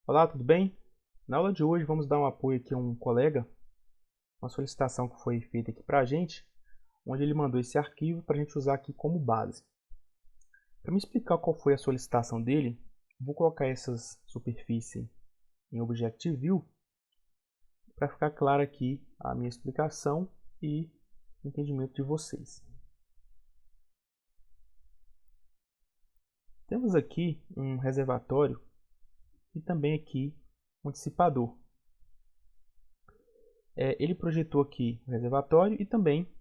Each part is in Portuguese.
Olá, tudo bem? Na aula de hoje vamos dar um apoio aqui a um colega, uma solicitação que foi feita aqui para a gente, onde ele mandou esse arquivo para a gente usar aqui como base. Para me explicar qual foi a solicitação dele, vou colocar essas superfícies em Objective View para ficar clara aqui a minha explicação e o entendimento de vocês. Temos aqui um reservatório e também aqui um dissipador. Ele projetou aqui o reservatório e também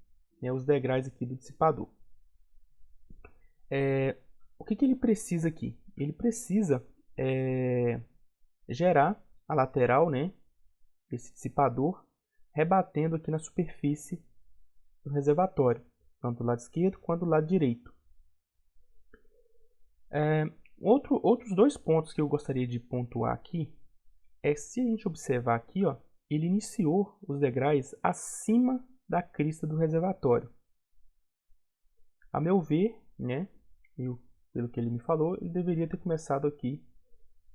os degraus aqui do dissipador. O que ele precisa aqui? Ele precisa gerar a lateral, né, desse dissipador, rebatendo aqui na superfície do reservatório, tanto do lado esquerdo quanto do lado direito. Outros dois pontos que eu gostaria de pontuar aqui é se a gente observar aqui, ó, ele iniciou os degraus acima da crista do reservatório. A meu ver, né, pelo que ele me falou, ele deveria ter começado aqui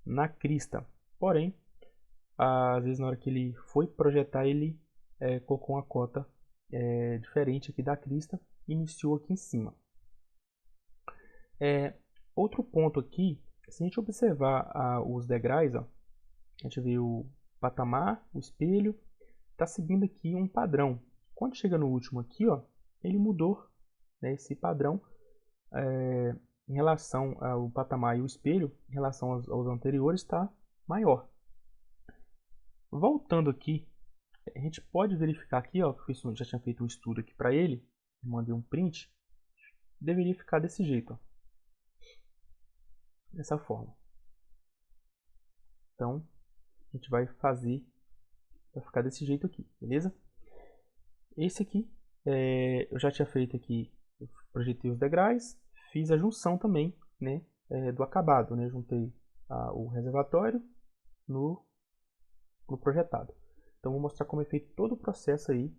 na crista. Porém, às vezes na hora que ele foi projetar, ele colocou uma cota diferente aqui da crista e iniciou aqui em cima. Outro ponto aqui, se a gente observar os degraus, ó, a gente vê o patamar, o espelho, está seguindo aqui um padrão. Quando chega no último aqui, ó, ele mudou, né, esse padrão em relação ao patamar e o espelho, em relação aos anteriores, está maior. Voltando aqui, a gente pode verificar aqui, ó, que eu já tinha feito um estudo aqui para ele, mandei um print, deveria ficar desse jeito, ó, dessa forma. Então, a gente vai fazer para ficar desse jeito aqui, beleza? Esse aqui, eu já tinha feito aqui, eu projetei os degraus, fiz a junção também, né, do acabado, né, juntei o reservatório no projetado. Então, vou mostrar como é feito todo o processo aí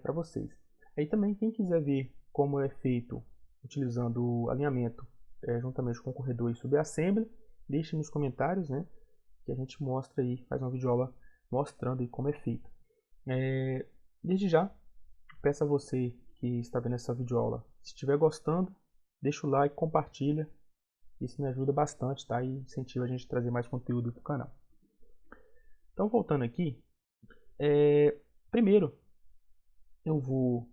para vocês. Aí também, quem quiser ver como é feito utilizando o alinhamento juntamente com o corredor e subassembly, deixe nos comentários, né, que a gente mostra aí, faz uma videoaula mostrando aí como é feito. Desde já, peço a você que está vendo essa videoaula, se estiver gostando, deixa o like, compartilha, isso me ajuda bastante, tá? E incentiva a gente a trazer mais conteúdo para o canal. Então, voltando aqui, primeiro eu vou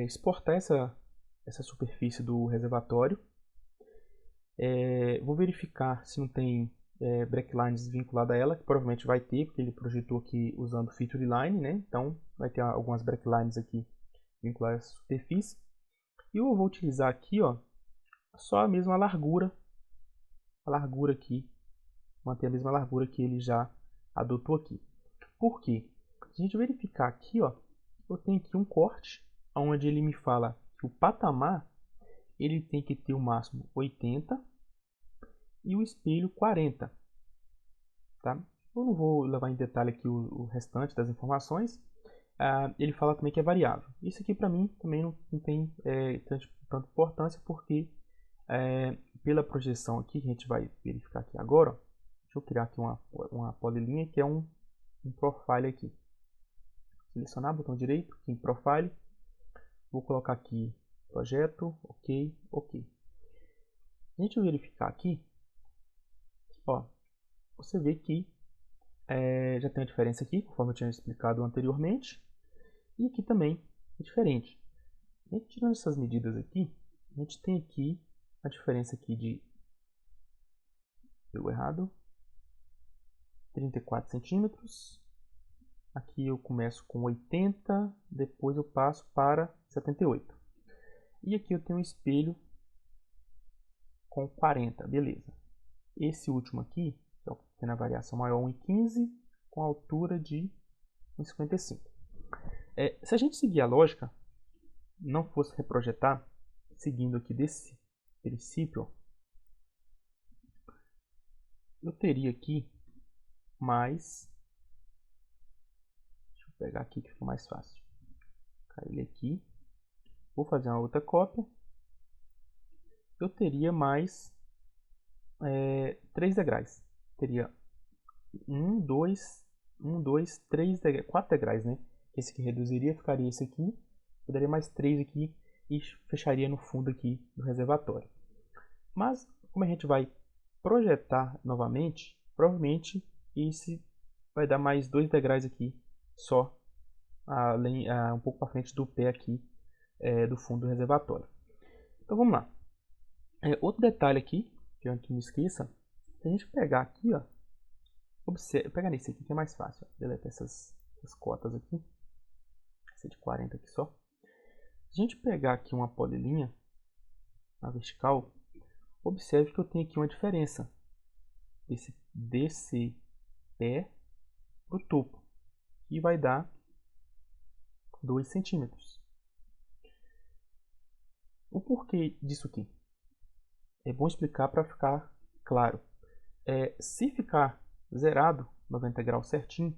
exportar essa superfície do reservatório. Vou verificar se não tem breaklines vinculada a ela, que provavelmente vai ter, porque ele projetou aqui usando feature line, né? Então vai ter algumas breaklines aqui vinculadas à superfície. E eu vou utilizar aqui, ó, só a mesma largura, aqui, manter a mesma largura que ele já adotou aqui. Por quê? Se a gente verificar aqui, ó, eu tenho aqui um corte, onde ele me fala que o patamar ele tem que ter o máximo 80 e o espelho 40. Tá? Eu não vou levar em detalhe aqui o restante das informações. Ele fala também que é variável. Isso aqui para mim também não tem tanta importância, porque pela projeção aqui, que a gente vai verificar aqui agora, ó, deixa eu criar aqui uma polilinha que é um profile aqui. Selecionar, botão direito, aqui em profile, vou colocar aqui projeto, ok, ok. Se a gente verificar aqui, ó, você vê que já tem a diferença aqui, conforme eu tinha explicado anteriormente, e aqui também é diferente. A gente tirando essas medidas aqui, a gente tem aqui a diferença aqui de, deu errado, 34 centímetros. Aqui eu começo com 80, depois eu passo para 78. E aqui eu tenho um espelho com 40, beleza. Esse último aqui, que é o tem a variação maior 1,15, com altura de 1,55. Se a gente seguir a lógica, não fosse reprojetar, seguindo aqui desse princípio, eu teria aqui mais, deixa eu pegar aqui que fica mais fácil, colocar ele aqui, vou fazer uma outra cópia, eu teria mais 3 degraus, teria 4 degraus, né? Esse aqui reduziria, ficaria esse aqui, eu daria mais 3 aqui e fecharia no fundo aqui do reservatório. Mas, como a gente vai projetar novamente, provavelmente esse vai dar mais 2 degraus aqui, só um pouco para frente do pé aqui do fundo do reservatório. Então vamos lá. Outro detalhe aqui, que antes não me esqueça, se a gente pegar aqui, ó, pegar nesse aqui que é mais fácil, ó, deletar essas cotas aqui, essa de 40 aqui só. Se a gente pegar aqui uma polilinha na vertical, observe que eu tenho aqui uma diferença desse pé para o topo, e vai dar 2 centímetros. O porquê disso aqui? É bom explicar para ficar claro. Se ficar zerado, 90 graus certinho,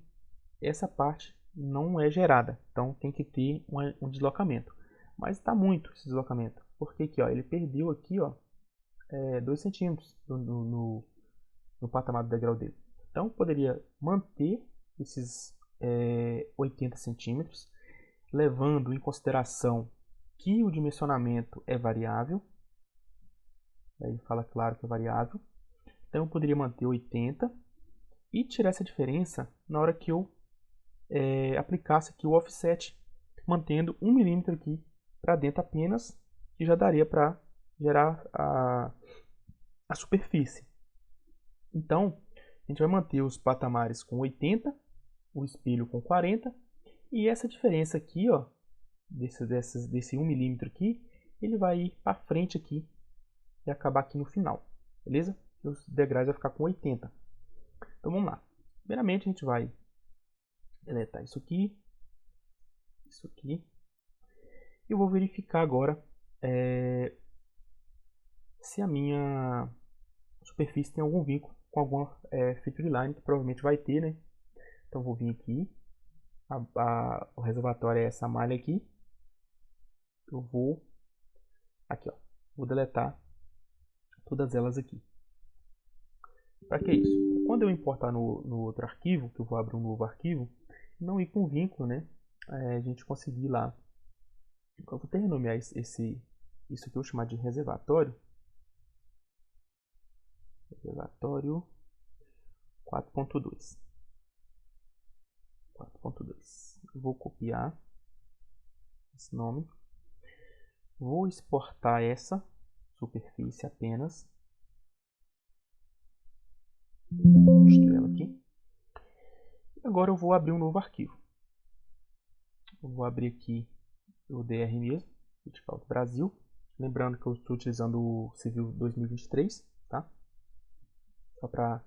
essa parte não é gerada. Então tem que ter um deslocamento. Mas está muito esse deslocamento. Porque aqui, ó, ele perdeu aqui, ó, 2 centímetros no patamar do degrau dele. Então poderia manter esses 80 centímetros, levando em consideração que o dimensionamento é variável. Aí fala claro que é variável. Então eu poderia manter 80 e tirar essa diferença na hora que eu aplicasse aqui o offset, mantendo 1 milímetro aqui para dentro apenas, que já daria para gerar a superfície. Então a gente vai manter os patamares com 80, o espelho com 40, e essa diferença aqui, ó, desse 1 milímetro aqui, ele vai ir para frente aqui e acabar aqui no final, beleza? Os degraus vai ficar com 80. Então vamos lá. Primeiramente a gente vai deletar isso aqui. E eu vou verificar agora se a minha superfície tem algum vínculo com alguma feature line, que provavelmente vai ter, né? Então eu vou vir aqui. O reservatório é essa malha aqui. Eu vou aqui, ó. Vou deletar todas elas aqui. Para que isso? Quando eu importar no outro arquivo, que eu vou abrir um novo arquivo, não ir com vínculo, né? A gente conseguir lá. Eu vou até renomear isso aqui, eu vou chamar de reservatório. Reservatório 4.2. Vou copiar esse nome. Vou exportar essa superfície apenas. Mostrar ela aqui. Agora eu vou abrir um novo arquivo. Eu vou abrir aqui o DR mesmo, Vertical do Brasil. Lembrando que eu estou utilizando o Civil 2023, tá? Só para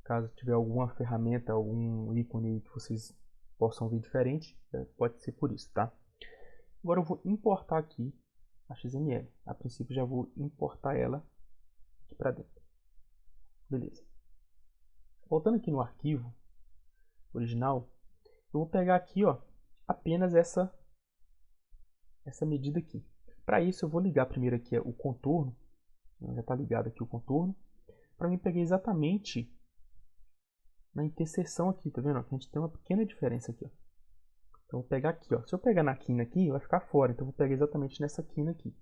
caso tiver alguma ferramenta, algum ícone que vocês possam ver diferente, pode ser por isso, tá? Agora eu vou importar aqui a XML. A princípio já vou importar ela aqui para dentro. Beleza. Voltando aqui no arquivo original, eu vou pegar aqui, ó, apenas essa medida aqui. Para isso eu vou ligar primeiro aqui o contorno. Já está ligado aqui o contorno. Para mim pegar exatamente na interseção aqui, tá vendo? A gente tem uma pequena diferença aqui, ó. Então vou pegar aqui, ó. Se eu pegar na quina aqui, vai ficar fora. Então eu vou pegar exatamente nessa quina aqui.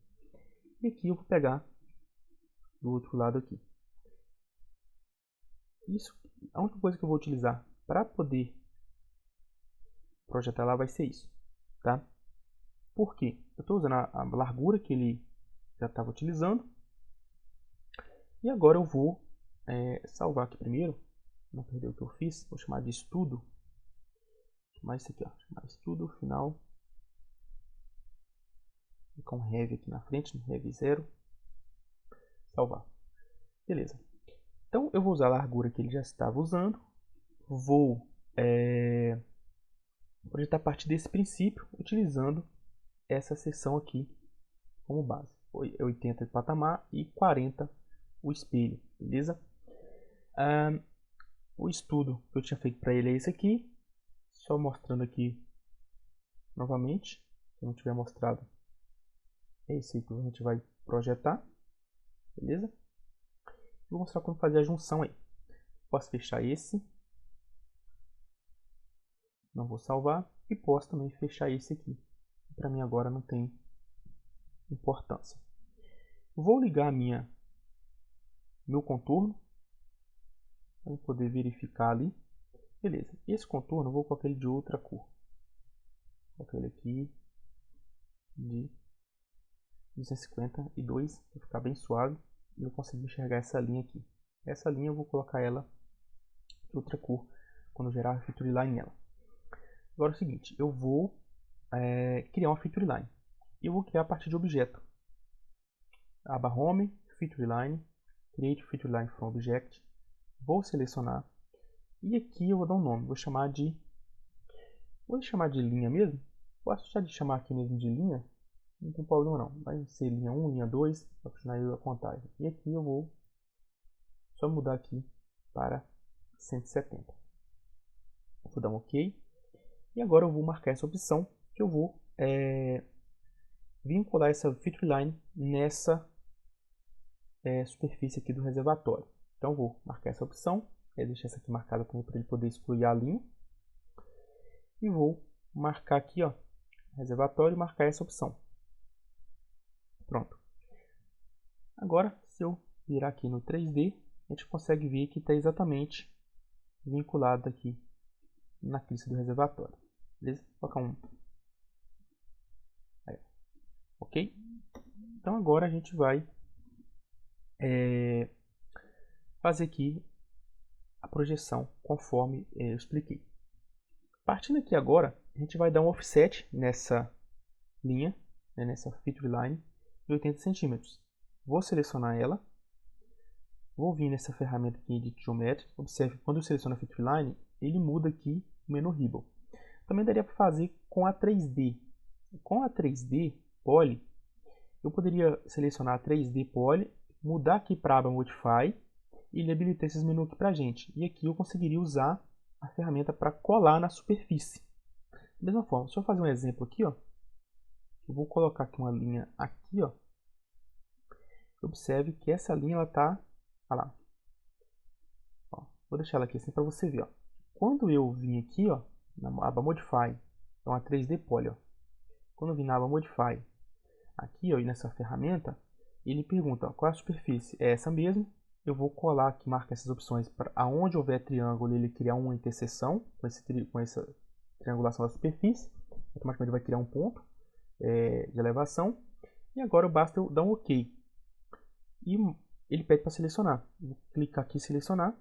E aqui eu vou pegar do outro lado aqui. Isso, a única coisa que eu vou utilizar para poder projetar lá vai ser isso, tá? Por quê? Eu estou usando a largura que ele já estava utilizando. E agora eu vou salvar aqui primeiro, não perder o que eu fiz. Vou chamar de estudo. Vou chamar isso aqui, ó. Chamar estudo final. Vou colocar um heavy aqui na frente, um heavy 0. Salvar. Beleza. Então eu vou usar a largura que ele já estava usando. Vou projetar a partir desse princípio, utilizando essa seção aqui como base. 80 de patamar e 40 o espelho, beleza? O estudo que eu tinha feito para ele é esse aqui. Só mostrando aqui novamente. Se eu não tiver mostrado, é esse que a gente vai projetar, beleza? Vou mostrar como fazer a junção aí. Posso fechar esse. Não vou salvar. E posso também fechar esse aqui. Para mim agora não tem importância. Vou ligar meu contorno para poder verificar ali. Beleza. Esse contorno eu vou colocar ele de outra cor. Vou colocar ele aqui de 252 para ficar bem suave. E eu consigo enxergar essa linha aqui. Essa linha eu vou colocar ela de outra cor quando eu gerar a feature line nela. Agora é o seguinte, eu vou criar uma feature line. Eu vou criar a partir de objeto. Aba Home, Feature Line, Create Feature Line from Object. Vou selecionar e aqui eu vou dar um nome. Vou chamar de linha mesmo. Posso deixar de chamar aqui mesmo de linha. Não tem problema não. Vai ser linha 1, linha 2, para continuar a contagem. E aqui eu vou só mudar aqui para 170. Vou dar um OK. E agora eu vou marcar essa opção que eu vou vincular essa feature line nessa superfície aqui do reservatório. Então eu vou marcar essa opção, deixar essa aqui marcada para ele poder excluir a linha. E vou marcar aqui, ó, reservatório e marcar essa opção. Pronto. Agora, se eu virar aqui no 3D, a gente consegue ver que está exatamente vinculado aqui na lista do reservatório. Beleza? Vou colocar um. Aí. Ok? Então agora a gente vai fazer aqui a projeção conforme eu expliquei. Partindo aqui agora, a gente vai dar um offset nessa linha, nessa feature line, de 80 centímetros. Vou selecionar ela. Vou vir nessa ferramenta aqui de Geometry. Observe que quando eu seleciono a feature line, ele muda aqui o menu Ribbon. Também daria para fazer com a 3D. Com a 3D Poly, eu poderia selecionar a 3D Poly, mudar aqui para a aba Modify e ele habilitar esses menus aqui para a gente. E aqui eu conseguiria usar a ferramenta para colar na superfície. Da mesma forma, se eu fazer um exemplo aqui, ó, eu vou colocar aqui uma linha aqui, ó. Observe que essa linha ela tá, olha lá. Ó, vou deixar ela aqui assim para você ver, ó. Quando eu vim aqui, ó, na aba Modify, então a 3D Poly, ó. Quando eu vim na aba Modify, aqui, ó, e nessa ferramenta, ele pergunta, ó, qual é a superfície? É essa mesmo. Eu vou colar aqui, marcar essas opções para aonde houver triângulo, ele criar uma interseção com essa triangulação da superfície. Automaticamente vai criar um ponto de elevação. E agora basta eu dar um OK. E ele pede para selecionar. Vou clicar aqui em selecionar.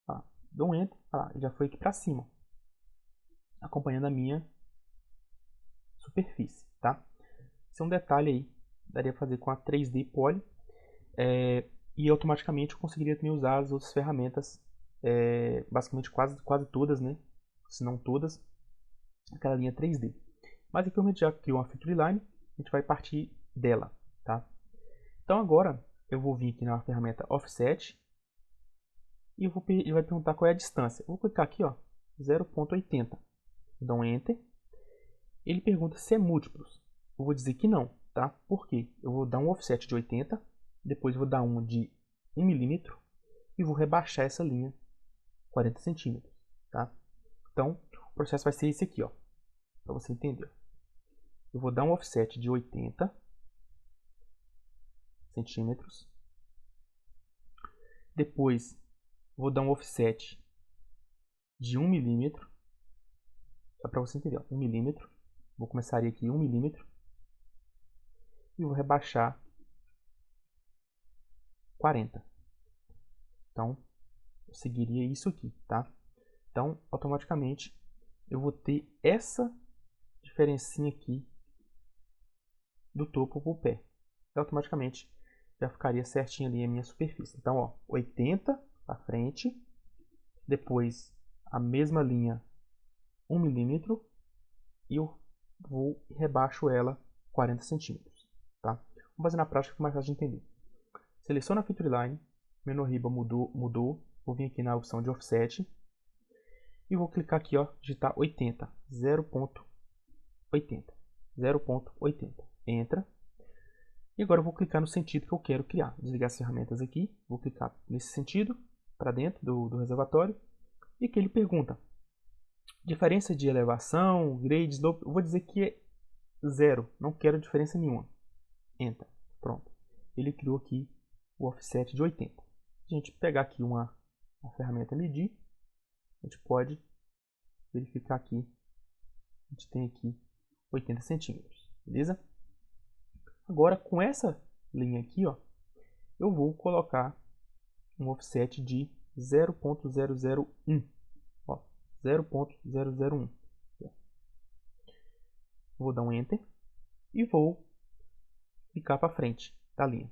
Ó, dou um Enter. Ó, já foi aqui para cima. Acompanhando a minha superfície. Tá? Esse é um detalhe aí. Daria para fazer com a 3D Poly. E automaticamente eu conseguiria também usar as outras ferramentas, basicamente quase todas, né? Se não todas, aquela linha 3D. Mas aqui a gente já criou uma feature line, a gente vai partir dela, tá? Então agora eu vou vir aqui na ferramenta Offset e ele vai perguntar qual é a distância. Eu vou clicar aqui, ó, 0.80. Dou um Enter. Ele pergunta se é múltiplos. Eu vou dizer que não, tá? Por quê? Eu vou dar um offset de 80. Depois vou dar um de 1 milímetro e vou rebaixar essa linha 40 centímetros, tá? Então, o processo vai ser esse aqui, ó, para você entender. Eu vou dar um offset de 80 centímetros. Depois, vou dar um offset de 1 milímetro, só para você entender, ó, 1 milímetro. Vou começar aqui 1 milímetro e vou rebaixar 40. Então, eu seguiria isso aqui, tá? Então, automaticamente, eu vou ter essa diferencinha aqui do topo para o pé. E automaticamente, já ficaria certinho ali a minha superfície. Então, ó, 80 para frente, depois a mesma linha 1 milímetro e eu vou e rebaixo ela 40 centímetros, tá? Vamos fazer na prática, fica mais fácil de entender. Seleciono a feature line, menu Ribbon mudou, vou vir aqui na opção de offset e vou clicar aqui, ó, digitar 80, 0.80, 0.80, entra. E agora eu vou clicar no sentido que eu quero criar. Desligar as ferramentas aqui, vou clicar nesse sentido, para dentro do reservatório. E que ele pergunta: diferença de elevação, grade, slope. Eu vou dizer que é 0. Não quero diferença nenhuma. Enter. Pronto. Ele criou aqui o offset de 80. Se a gente pegar aqui uma ferramenta medir, a gente pode verificar aqui. A gente tem aqui 80 centímetros. Beleza? Agora, com essa linha aqui, ó, eu vou colocar um offset de 0.001. 0.001. Vou dar um Enter e vou clicar para frente da linha.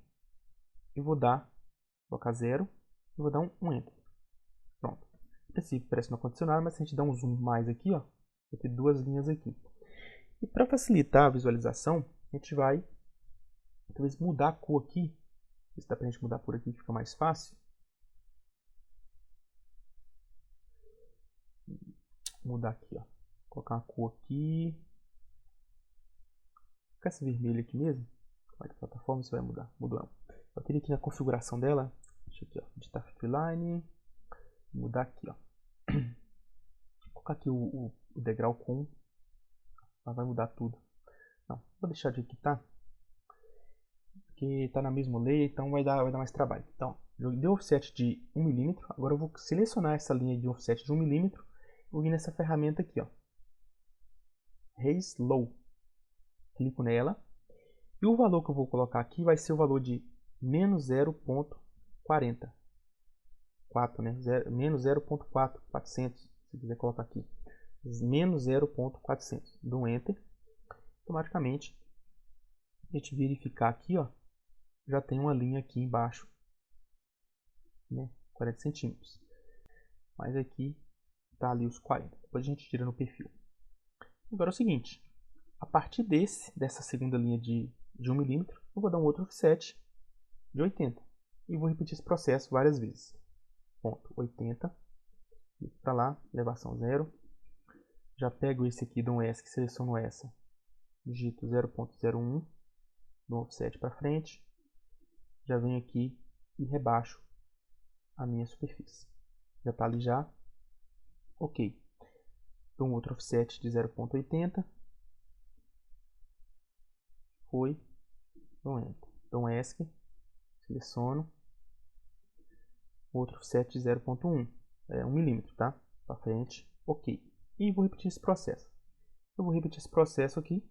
E vou colocar 0 e vou dar um Enter. Pronto. A princípio parece que não aconteceu nada, mas se a gente der um zoom mais aqui, ó, vai ter duas linhas aqui. E para facilitar a visualização, a gente vai talvez mudar a cor aqui. Se dá para a gente mudar por aqui, fica mais fácil. Vou mudar aqui, ó. Colocar uma cor aqui. Ficar esse vermelho aqui mesmo. Vai de plataforma, isso vai mudar. Mudou não. Eu teria aqui na configuração dela. Deixa aqui, ó. Editar Featureline. Mudar aqui, ó. Vou colocar aqui o degrau com. Ela vai mudar tudo. Não, vou deixar de aqui, tá? Porque tá na mesma lei, então vai dar mais trabalho. Então, eu dei offset de 1 mm. Agora eu vou selecionar essa linha de offset de 1 mm. Vou vir nessa ferramenta aqui, ó. Raise Low. Clico nela. E o valor que eu vou colocar aqui vai ser o valor de menos 0.40. 4, né? Menos 0.400. Se quiser colocar aqui. Menos 0.400. Dou um Enter. Automaticamente, a gente verificar aqui, ó. Já tem uma linha aqui embaixo. Né? 40 centímetros. Mas aqui tá ali os 40. Depois a gente tira no perfil. Agora é o seguinte. A partir dessa segunda linha de 1 mm, eu vou dar um outro offset de 80. E vou repetir esse processo várias vezes. Ponto 80. Clico para lá, elevação 0. Já pego esse aqui, dou um ESC, seleciono essa. Digito 0.01. Dou um offset para frente. Já venho aqui e rebaixo a minha superfície. Já está ali já. Ok. Dou um outro offset de 0.80. Foi. Dou um Enter. Dou um ESC. Seleciono. Outro offset de 0.1. 1 mm, tá? Para frente. Ok. E vou repetir esse processo. Eu vou repetir esse processo aqui.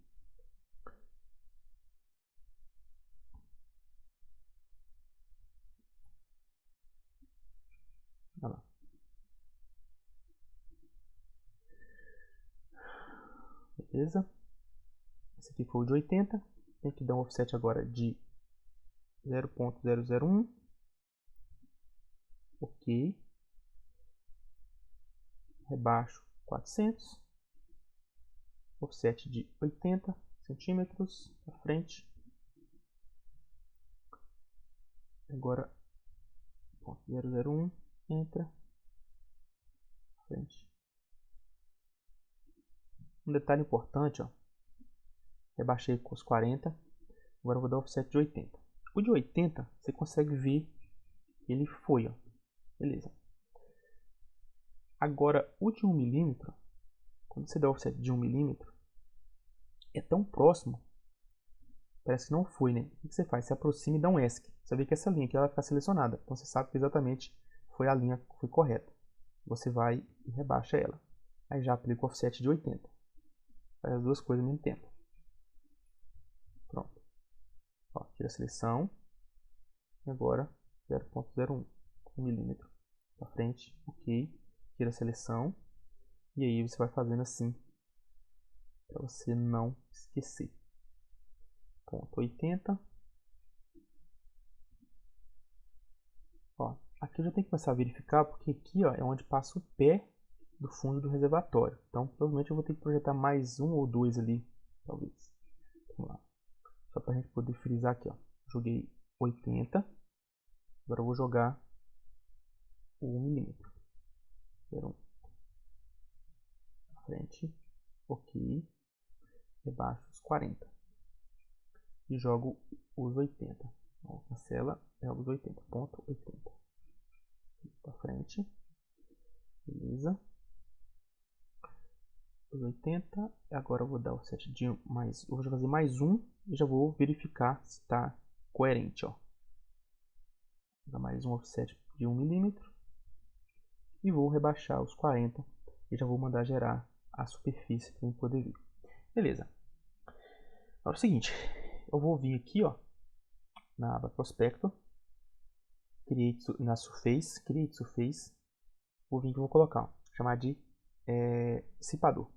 Olha lá. Beleza. Esse aqui foi o de 80. Tem que dar um offset agora de 0.001. Ok. Rebaixo 400. Offset de 80 centímetros para frente. Agora 0.001. Entra. Frente. Um detalhe importante, ó. Rebaixei com os 40. Agora eu vou dar offset de 80. O de 80, você consegue ver que ele foi, ó. Beleza. Agora, o de 1 mm, quando você dá offset de 1 mm, é tão próximo, parece que não foi, né? O que você faz? Você aproxima e dá um ESC. Você vê que essa linha aqui ela vai ficar selecionada. Então você sabe que exatamente foi a linha que foi correta. Você vai e rebaixa ela. Aí já aplica o offset de 80. Faz as duas coisas ao mesmo tempo. Pronto. Ó, tira a seleção. E agora 0.01 mm para frente. Ok. Tira a seleção. E aí você vai fazendo assim para você não esquecer. Ponto 80. Ó, aqui eu já tenho que começar a verificar, porque aqui, ó, é onde passa o pé do fundo do reservatório. Então, provavelmente eu vou ter que projetar mais um ou dois ali, talvez. Vamos lá. Só para a gente poder frisar aqui, ó. Joguei 80. Agora eu vou jogar o 1 mm. 0,1. Frente. Ok. Rebaixo os 40. E jogo os 80. Ó, cancela, é os 80. Ponto 80. para frente. Beleza. 80. Agora eu vou dar o offset de mais. Eu vou fazer mais um e já vou verificar se está coerente. Ó. Vou dar mais um offset de 1 milímetro. E vou rebaixar os 40. E já vou mandar gerar a superfície para poder ver. Beleza. Agora é o seguinte. Eu vou vir aqui, ó, na aba Prospector. Na Surface. Create Surface. Vou vir que eu vou colocar. Ó, chamar de dissipador.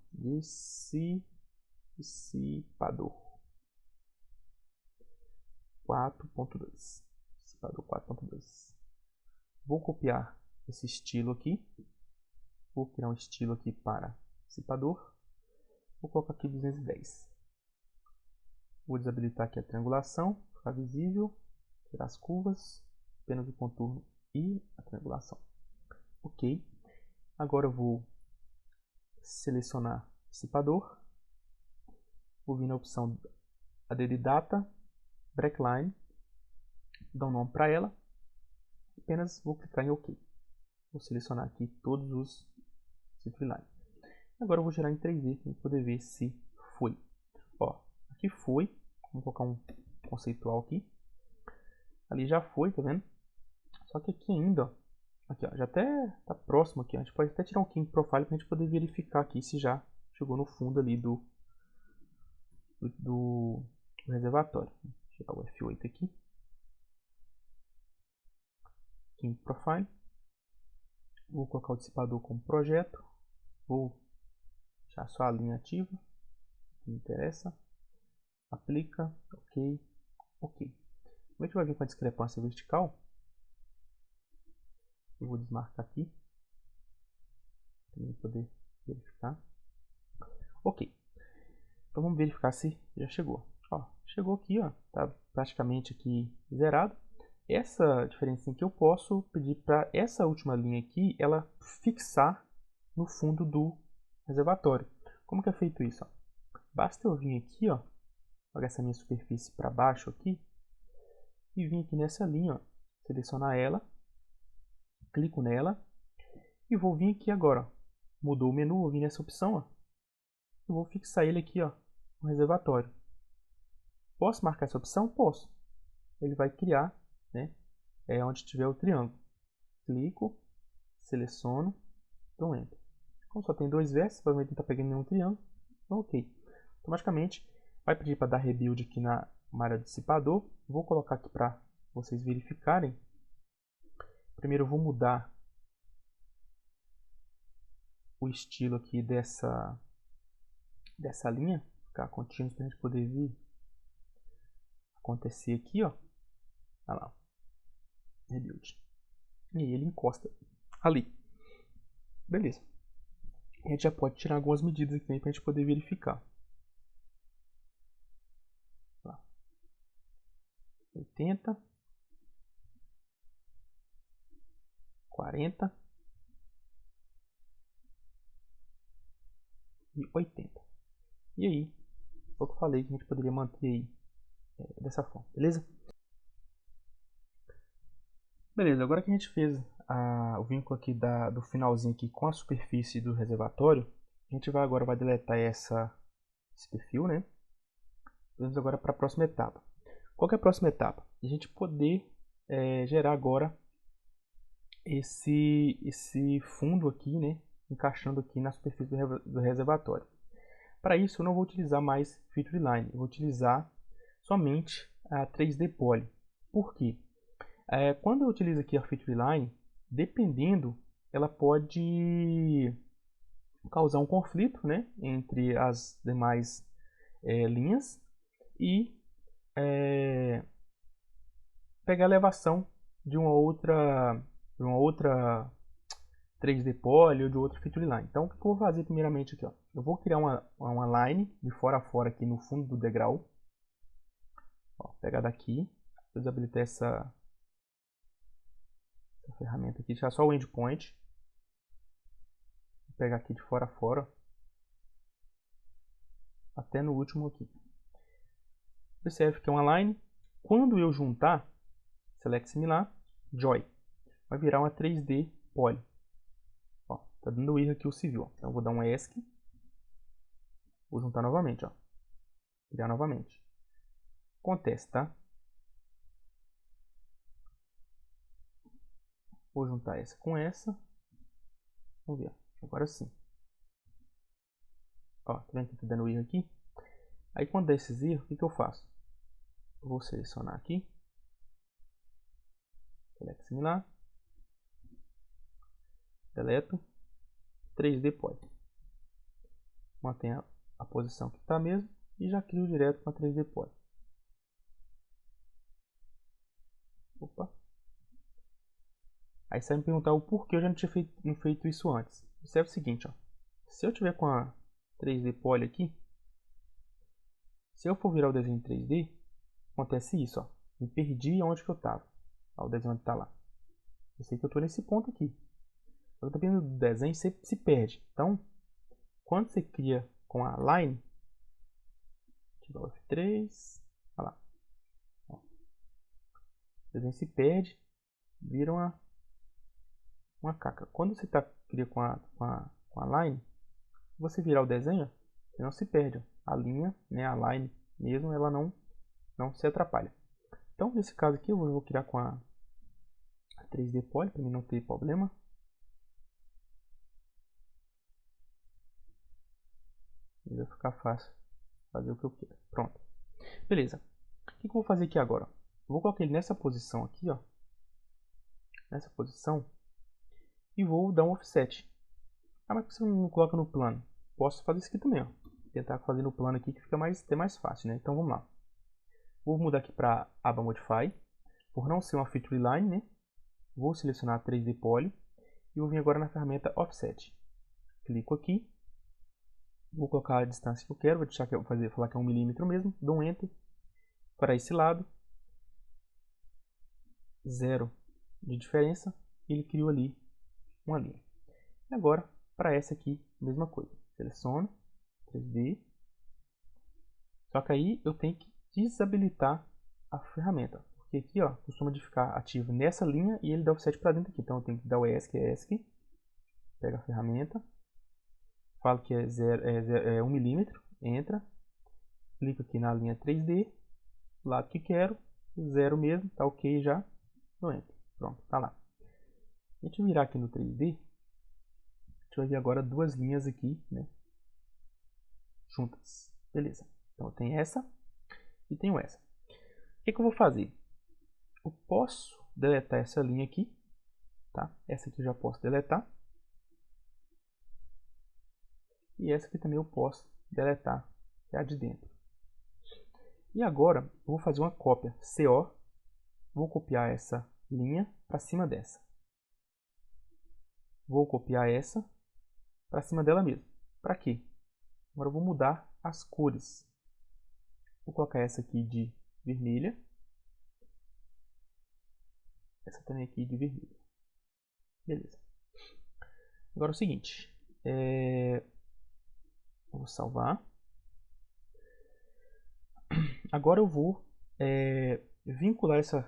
Dissipador 4.2. Dissipador 4.2. Vou copiar esse estilo aqui. Vou criar um estilo aqui para dissipador. Vou colocar aqui 210. Vou desabilitar aqui a triangulação, ficar visível, tirar as curvas, apenas o contorno e a triangulação. Ok. Agora eu vou selecionar dissipador. Vou vir na opção ADD Data, Breakline, dar um nome para ela. Apenas vou clicar em OK. Vou selecionar aqui todos os Cityline. Agora eu vou gerar em 3D para poder ver se foi. Ó, aqui foi. Vamos colocar um conceitual aqui. Ali já foi, tá vendo? Só que aqui ainda, ó, aqui, ó, já até tá próximo aqui. A gente pode até tirar um King Profile para a gente poder verificar aqui se já chegou no fundo ali do reservatório. Vou tirar o F8 aqui. King Profile. Vou colocar o dissipador como projeto. Vou deixar só a linha ativa. Não interessa. Aplica. Ok. Ok. Como a gente vai vir com a discrepância vertical, eu vou desmarcar aqui. Para poder verificar. Ok. Então vamos verificar se já chegou. Ó, chegou aqui, ó, tá praticamente aqui zerado. Essa diferença aqui eu posso pedir para essa última linha aqui, ela fixar no fundo do reservatório. Como que é feito isso? Ó? Basta eu vir aqui, ó, jogar essa minha superfície para baixo aqui e vir aqui nessa linha, ó, selecionar ela, clico nela e vou vir aqui agora. Ó, mudou o menu, vou vir nessa opção, ó, eu vou fixar ele aqui, ó, no reservatório. Posso marcar essa opção? Posso. Ele vai criar, né, onde tiver o triângulo. Clico, seleciono, então Enter. Como só tem dois vértices, provavelmente não está pegando nenhum triângulo, então ok. Automaticamente vai pedir para dar rebuild aqui na área do dissipador. Vou colocar aqui para vocês verificarem. Primeiro eu vou mudar o estilo aqui dessa linha, ficar contínuo para a gente poder ver acontecer aqui, ó. Olha lá, rebuild. E ele encosta ali. Beleza. A gente já pode tirar algumas medidas aqui para a gente poder verificar. 80, 40 e 80. E aí, foi o que eu falei que a gente poderia manter aí dessa forma, beleza? Beleza, agora que a gente fez o vínculo aqui do finalzinho aqui com a superfície do reservatório, a gente agora vai deletar esse perfil, né? Vamos agora para a próxima etapa. Qual que é a próxima etapa? A gente poder gerar agora esse fundo aqui, né? Encaixando aqui na superfície do reservatório. Para isso eu não vou utilizar mais Feature Line, eu vou utilizar somente a 3D Poly. Por quê? Quando eu utilizo aqui a Feature Line, dependendo, ela pode causar um conflito, né, entre as demais linhas e pegar a elevação de uma outra 3D Poly ou de outra Feature Line. Então o que eu vou fazer primeiramente aqui? Ó? Eu vou criar uma line de fora a fora aqui no fundo do degrau. Ó, pegar daqui, desabilitar essa ferramenta aqui, deixar só o endpoint. Vou pegar aqui de fora a fora, até no último aqui. Observe que é uma line. Quando eu juntar, select similar, join. vai virar uma 3D Poly. Ó, tá dando erro aqui o civil. Então eu vou dar um ESC. Vou juntar novamente, ó. Criar novamente. Acontece, tá? Vou juntar essa com essa. Vamos ver. Agora sim. Ó, tá vendo que tá dando erro aqui? Aí quando der esses erros, o que eu faço? Eu vou selecionar aqui. Select similar. Deleto. 3D Poly. Mantenha a posição que está mesmo. E já crio direto com a 3D Poly. Opa. Aí você vai me perguntar o porquê eu já não tinha feito isso antes. Observe o seguinte, ó. Se eu tiver com a 3D Poly aqui, se eu for virar o desenho em 3D, acontece isso, ó. Me perdi onde que eu estava. O desenho está lá. Eu sei que eu estou nesse ponto aqui. Dependendo do desenho, você se perde. Então, quando você cria com a line, ativar o F3, olha lá. Ó. O desenho se perde, vira uma caca. Quando você cria com a line, se você virar o desenho, você não se perde. Ó. A linha, né, a line mesmo, ela não se atrapalha. Então, nesse caso aqui, eu vou criar com a 3D Poly, para mim não ter problema. E vai ficar fácil fazer o que eu quero. Pronto. Beleza. O que eu vou fazer aqui agora? Eu vou colocar ele nessa posição aqui, ó. Nessa posição. E vou dar um offset. Ah, mas por que você não coloca no plano? Posso fazer isso aqui também, ó. Tentar fazer no plano aqui que fica mais fácil, né? Então vamos lá. Vou mudar aqui para aba Modify. Por não ser uma Feature Line, né? Vou selecionar a 3D Poly. E vou vir agora na ferramenta Offset. Clico aqui. Vou colocar a distância que eu quero. Vou deixar que eu falar que é 1 milímetro mesmo. Dou um Enter. Para esse lado. 0 de diferença. Ele criou ali uma linha. E agora, para essa aqui, mesma coisa. Seleciono. 3D. Só que aí eu tenho que desabilitar a ferramenta. Porque aqui, ó, costuma de ficar ativo nessa linha e ele dá offset para dentro aqui. Então eu tenho que dar o ESC. Pega a ferramenta. Falo que é 1 milímetro. Entra. Clico aqui na linha 3D. Lado que quero. 0 mesmo. Tá ok já. Não entra. Pronto, tá lá. A gente virar aqui no 3D. A gente vai ver agora duas linhas aqui, né? Juntas. Beleza. Então eu tenho essa e tenho essa. O que eu vou fazer? Eu posso deletar essa linha aqui, tá? Essa aqui eu já posso deletar. E essa aqui também eu posso deletar, que é a de dentro. E agora eu vou fazer uma cópia CO. Vou copiar essa linha para cima dessa. Vou copiar essa para cima dela mesmo. Para quê? Agora eu vou mudar as cores. Vou colocar essa aqui de vermelha. Essa também aqui de vermelho. Beleza. Agora é o seguinte. Vou salvar. Agora eu vou vincular essa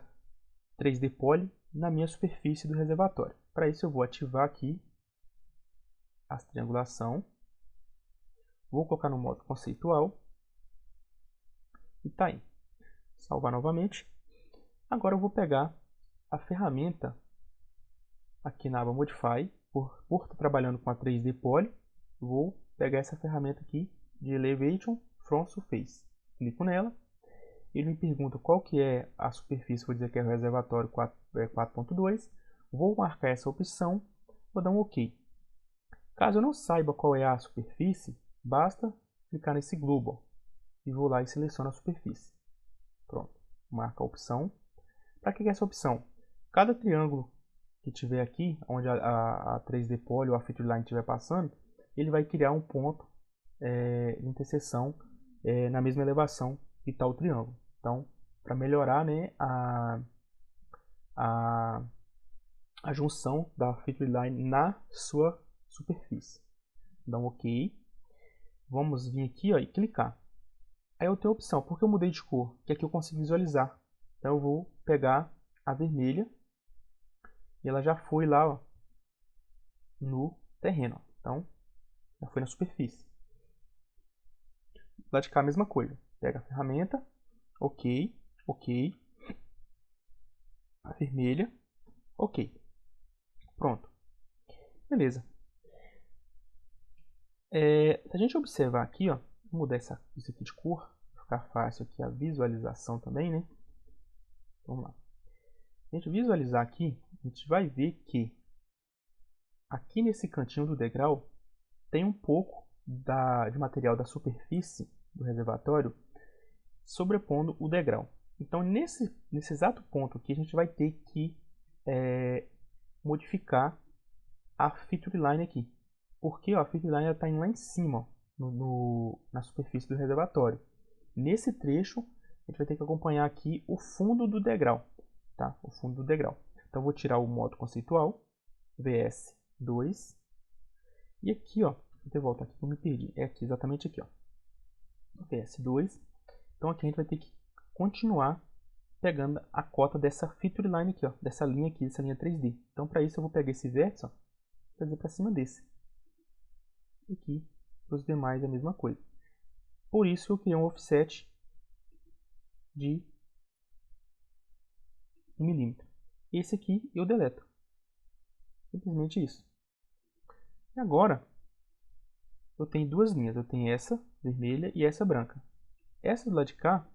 3D Poly na minha superfície do reservatório. Para isso eu vou ativar aqui a triangulação. Vou colocar no modo conceitual. E tá aí. Salvar novamente. Agora eu vou pegar a ferramenta aqui na aba Modify. Por estar trabalhando com a 3D Poly, vou pegar essa ferramenta aqui de Elevation from Surface. Clico nela. Ele me pergunta qual que é a superfície. Vou dizer que é o reservatório 4.2. Vou marcar essa opção. Vou dar um OK. Caso eu não saiba qual é a superfície, basta clicar nesse globo. E vou lá e seleciono a superfície. Pronto. Marca a opção. Para que é essa opção? Cada triângulo que tiver aqui, onde a 3D Poly ou a Feature Line estiver passando, ele vai criar um ponto de interseção na mesma elevação que está o triângulo. Então, para melhorar, né, a junção da Feature Line na sua superfície. Dá um OK. Vamos vir aqui, ó, e clicar. Aí eu tenho a opção, porque eu mudei de cor, que aqui eu consigo visualizar. Então eu vou pegar a vermelha e ela já foi lá, ó, no terreno. Então, já foi na superfície. Do lado de cá a mesma coisa. Pega a ferramenta, ok, ok, a vermelha, ok. Pronto. Beleza. Se a gente observar aqui, ó, vou mudar isso aqui de cor, para ficar fácil aqui a visualização também, né? Vamos lá. Se a gente visualizar aqui, a gente vai ver que aqui nesse cantinho do degrau tem um pouco de material da superfície do reservatório sobrepondo o degrau. Então, nesse exato ponto aqui, a gente vai ter que modificar a feature line aqui. Porque ó, a feature line está indo lá em cima, ó, na superfície do reservatório. Nesse trecho, a gente vai ter que acompanhar aqui o fundo do degrau. Tá? O fundo do degrau. Então, eu vou tirar o modo conceitual, VS2. E aqui, ó, deixa eu voltar aqui que eu me perdi. É aqui, exatamente aqui, ó. VS2. Então, aqui a gente vai ter que continuar pegando a cota dessa feature line aqui, ó, dessa linha aqui, dessa linha 3D. Então, para isso, eu vou pegar esse vértice, ó, e trazer para cima desse. Aqui, para os demais, é a mesma coisa. Por isso, eu criei um offset de 1 milímetro. Esse aqui eu deleto. Simplesmente isso. E agora, eu tenho duas linhas. Eu tenho essa vermelha e essa branca. Essa do lado de cá,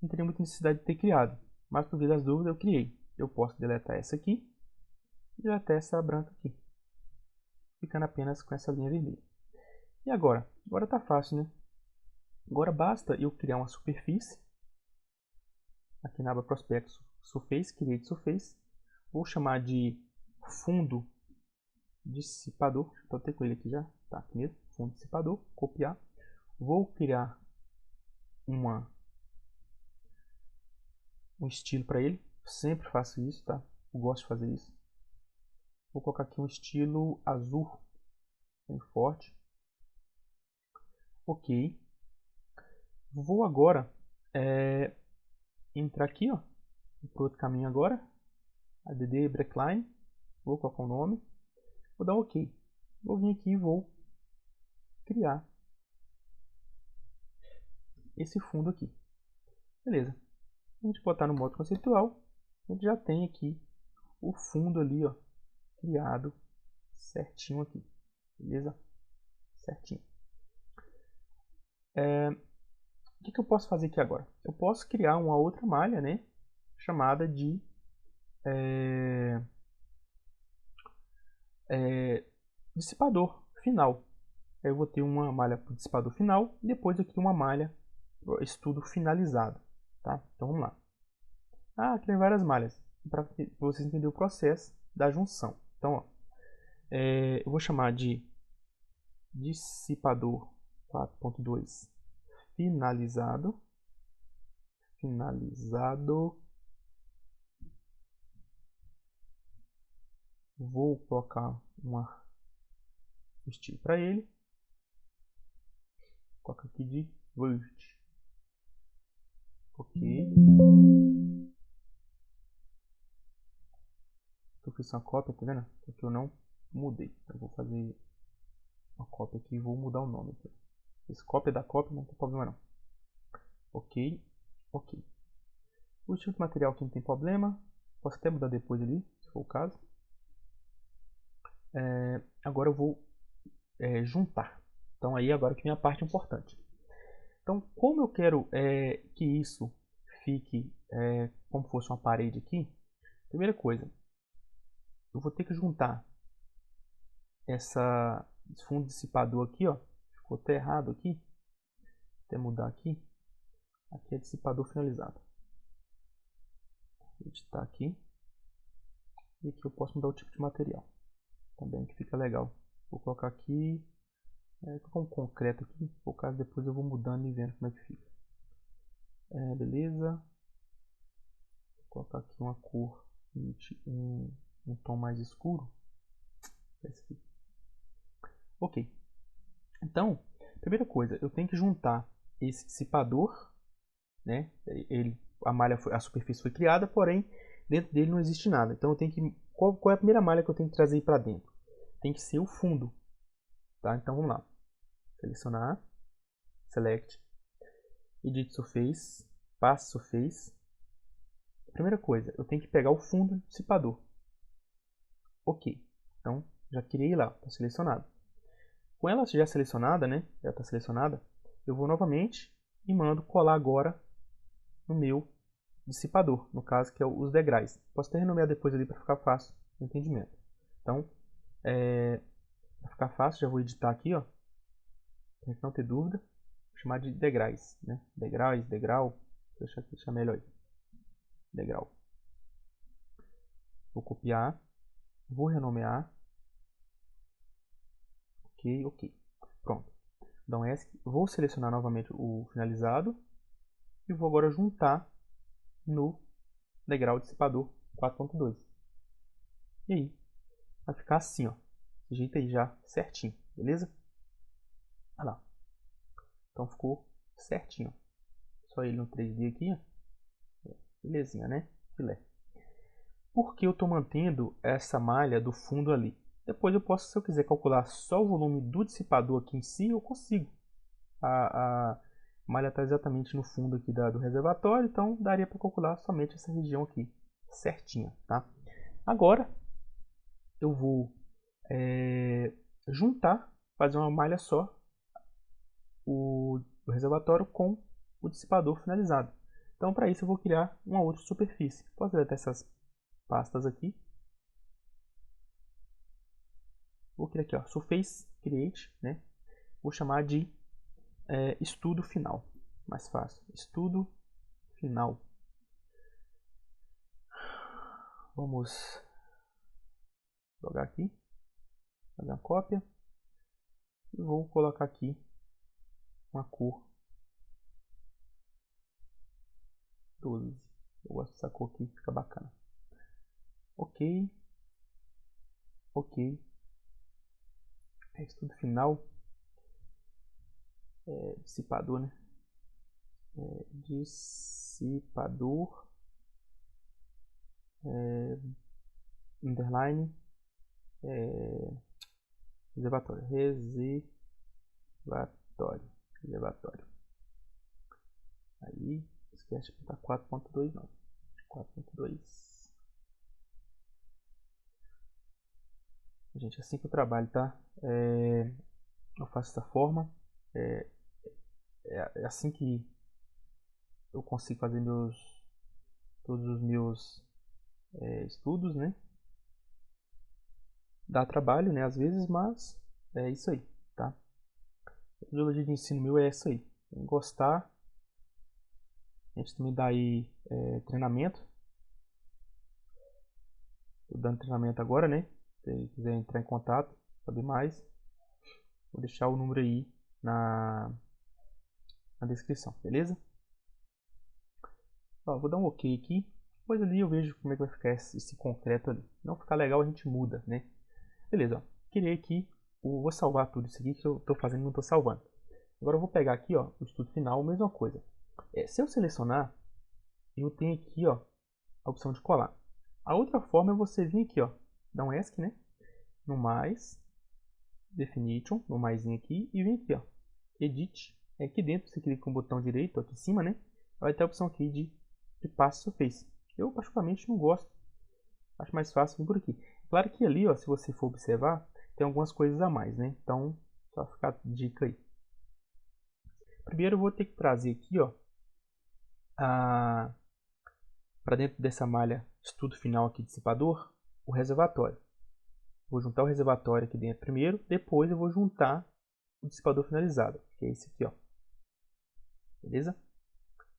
não teria muita necessidade de ter criado. Mas por via das dúvidas, eu criei. Eu posso deletar essa aqui e deletar essa branca aqui. Ficando apenas com essa linha vermelha. E agora? Agora tá fácil, né? Agora basta eu criar uma superfície. Aqui na aba Prospect Surface, Create Surface. Vou chamar de fundo dissipador. Estou até com ele aqui já. Tá, aqui mesmo. Fundo dissipador. Copiar. Vou criar um estilo para ele. Sempre faço isso, tá? Eu gosto de fazer isso. Vou colocar aqui um estilo azul. Bem forte. Ok. Vou agora entrar aqui, ó, para outro caminho agora, add breakline, vou colocar o nome, vou dar ok. Vou vir aqui e vou criar esse fundo aqui. Beleza. A gente botar no modo conceitual, a gente já tem aqui o fundo ali, ó, criado certinho aqui. Beleza? Certinho. O que eu posso fazer aqui agora? Eu posso criar uma outra malha, né, chamada de dissipador final. Eu vou ter uma malha para o dissipador final e depois aqui uma malha para o estudo finalizado. Tá? Então vamos lá. Tem várias malhas para vocês entenderem o processo da junção. Então, ó, eu vou chamar de dissipador 4.2 finalizado. Vou colocar um estilo para ele. Coloca aqui de vert. Ok. Eu fiz uma cópia, tá vendo? Porque eu não mudei. Eu vou fazer uma cópia aqui e vou mudar o nome aqui. Esse cópia da cópia, não tem problema não. Ok. Ok. O tipo de material aqui não tem problema. Posso até mudar depois ali, se for o caso. Agora eu vou juntar. Então aí agora que vem a parte importante. Então como eu quero que isso fique como fosse uma parede aqui, primeira coisa, eu vou ter que juntar esse fundo dissipador aqui, ó, ficou até errado aqui, até mudar aqui, aqui é dissipador finalizado, vou editar aqui, e aqui eu posso mudar o tipo de material, também que fica legal, vou colocar aqui, vou colocar um concreto aqui, por caso depois eu vou mudando e vendo como é que fica, beleza, vou colocar aqui uma cor, um tom mais escuro, esse aqui. Ok, então, primeira coisa, eu tenho que juntar esse dissipador, né? A superfície foi criada, porém dentro dele não existe nada. Então eu tenho que qual é a primeira malha que eu tenho que trazer para dentro? Tem que ser o fundo. Tá? Então vamos lá. Selecionar, Select, Edit Surface, Pass Surface. Primeira coisa, eu tenho que pegar o fundo dissipador. Ok. Então já criei lá, está selecionado. Com ela já selecionada, né? Já está selecionada. Eu vou novamente e mando colar agora no meu dissipador, no caso que é os degraus. Posso até renomear depois ali para ficar fácil o entendimento. Então, para ficar fácil, já vou editar aqui, ó, para não ter dúvida. Vou chamar de degraus, né? Degraus, degrau. Deixa aqui, deixa melhor aí. Degrau. Vou copiar, vou renomear. Ok, ok. Pronto. Dá um ESC. Vou selecionar novamente o finalizado e vou agora juntar no degrau dissipador 4.2. E aí, vai ficar assim, ó. Desse jeito aí já certinho, beleza? Olha lá. Então ficou certinho. Só ele no 3D aqui, ó. Belezinha, né? Filé. Por que eu estou mantendo essa malha do fundo ali? Depois eu posso, se eu quiser calcular só o volume do dissipador aqui em si, eu consigo. A malha está exatamente no fundo aqui do reservatório, então daria para calcular somente essa região aqui, certinha, tá? Agora eu vou juntar, fazer uma malha só, o reservatório com o dissipador finalizado. Então para isso eu vou criar uma outra superfície. Posso deletar essas pastas aqui. Vou criar aqui, ó, Surface Create, né? Vou chamar de estudo final. Mais fácil. Estudo final. Vamos jogar aqui. Fazer uma cópia. E vou colocar aqui uma cor 12. Eu gosto dessa cor aqui, fica bacana. Ok. Ok. Estudo final. Dissipador, né? Dissipador. Underline. Reservatório. Reservatório. Aí, esquece de botar 4.2 não. 4.2. Gente, assim que eu trabalho, tá? Eu faço dessa forma. É assim que eu consigo fazer todos os meus estudos, né? Dá trabalho, né? Às vezes, mas é isso aí, tá? A metodologia de ensino meu é essa aí. Quem gostar, a gente também dá aí treinamento. Tô dando treinamento agora, né? Se quiser entrar em contato, saber mais, vou deixar o número aí na descrição, beleza? Ó, vou dar um ok aqui, depois ali eu vejo como é que vai ficar esse concreto ali. Não ficar legal, a gente muda, né? Beleza, ó. Criei aqui, vou salvar tudo isso aqui que eu estou fazendo e não estou salvando. Agora eu vou pegar aqui, ó, o estudo final, mesma coisa. Se eu selecionar, eu tenho aqui, ó, a opção de colar. A outra forma é você vir aqui, ó, dar um ESC, né? No mais, Definition, no maisinho aqui, e vir aqui, ó, Edit. Aqui dentro você clica com o botão direito, aqui em cima, né? Vai ter a opção aqui de Pass Surface. Eu particularmente não gosto. Acho mais fácil vir por aqui. Claro que ali, ó, se você for observar, tem algumas coisas a mais, né? Então, só ficar dica aí. Primeiro eu vou ter que trazer aqui, ó, para dentro dessa malha estudo final aqui dissipador, o reservatório. Vou juntar o reservatório aqui dentro primeiro, depois eu vou juntar o dissipador finalizado, que é esse aqui, ó. Beleza?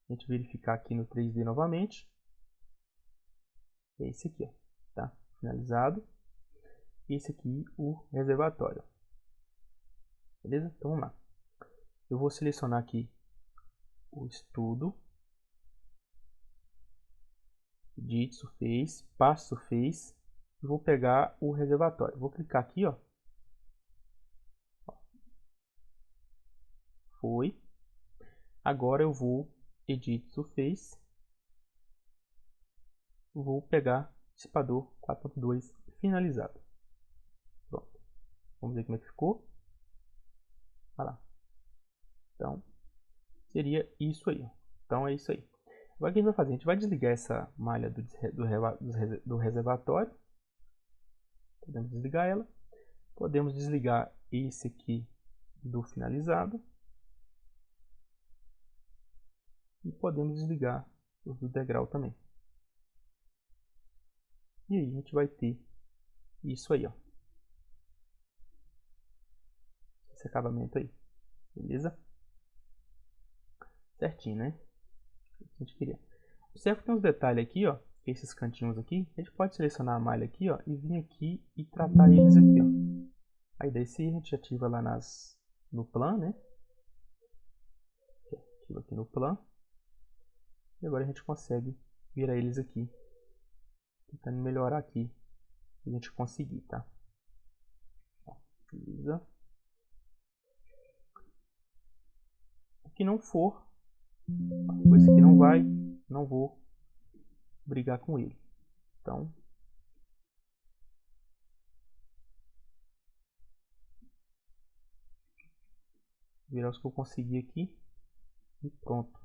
A gente verificar aqui no 3D novamente. É esse aqui, ó, tá? Finalizado. Esse aqui, o reservatório. Beleza? Então vamos lá. Eu vou selecionar aqui o estudo. Edit Surface, Pass Surface. E vou pegar o reservatório. Vou clicar aqui, ó. Foi. Agora eu vou Edit Surface. Vou pegar dissipador 4.2 finalizado. Pronto. Vamos ver como é que ficou. Olha lá. Então, seria isso aí. Então, é isso aí. Agora, o que a gente vai fazer? A gente vai desligar essa malha do reservatório. Podemos desligar ela. Podemos desligar esse aqui do finalizado. E podemos desligar o do degrau também. E aí a gente vai ter isso aí, ó. Esse acabamento aí. Beleza? Certinho, né? O que a gente queria. Observe que tem uns detalhes aqui, ó. Esses cantinhos aqui. A gente pode selecionar a malha aqui, ó. E vir aqui e tratar eles aqui, ó. Aí daí se a gente ativa lá no plan, né? Ativa aqui no plan. E agora a gente consegue virar eles aqui. Tentando melhorar aqui. Se a gente conseguir, tá? Ó, beleza. O que não for, esse aqui não vai, não vou brigar com ele. Então, virar os que eu consegui aqui e pronto.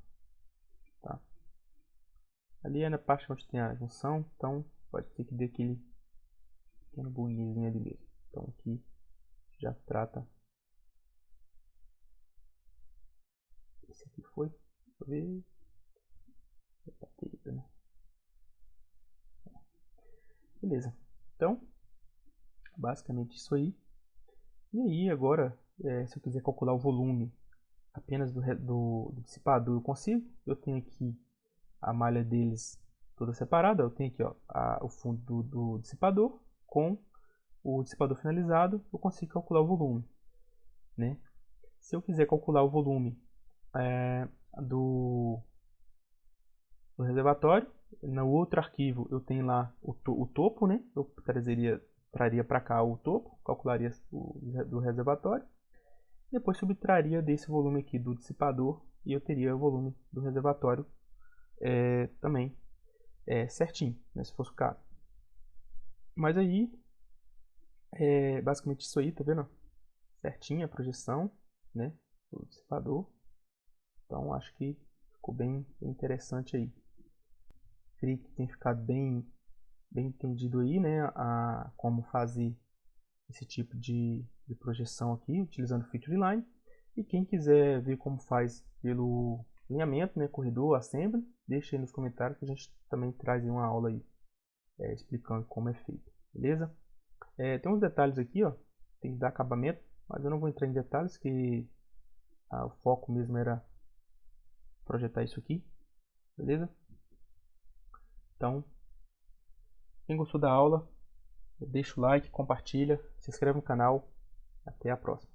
Tá? Ali é na parte onde tem a junção, então pode ser que dê aquele pequeno bugzinho ali mesmo. Então aqui já trata. Esse aqui foi, deixa eu ver. Né? Beleza. Então, basicamente isso aí. E aí agora, se eu quiser calcular o volume apenas do dissipador, eu consigo. Eu tenho aqui a malha deles toda separada. Eu tenho aqui, ó, o fundo do dissipador com o dissipador finalizado. Eu consigo calcular o volume, né? Se eu quiser calcular o volume do reservatório, no outro arquivo eu tenho lá o topo, né? Eu traria para cá o topo, calcularia do reservatório. Depois subtraria desse volume aqui do dissipador e eu teria o volume do reservatório também certinho, né, se fosse o caso. Mas aí, basicamente isso aí, tá vendo? Certinho a projeção, né, do dissipador. Então acho que ficou bem interessante aí. Creio que tem ficado bem entendido aí, né, como fazer esse tipo de projeção aqui, utilizando o Feature Line. E quem quiser ver como faz pelo alinhamento, né, corredor, assembly, deixa aí nos comentários que a gente também traz uma aula aí explicando como é feito, beleza? Tem uns detalhes aqui, ó, tem que dar acabamento, mas eu não vou entrar em detalhes, que o foco mesmo era projetar isso aqui, beleza? Então, quem gostou da aula, deixa o like, compartilha, se inscreve no canal. Até a próxima.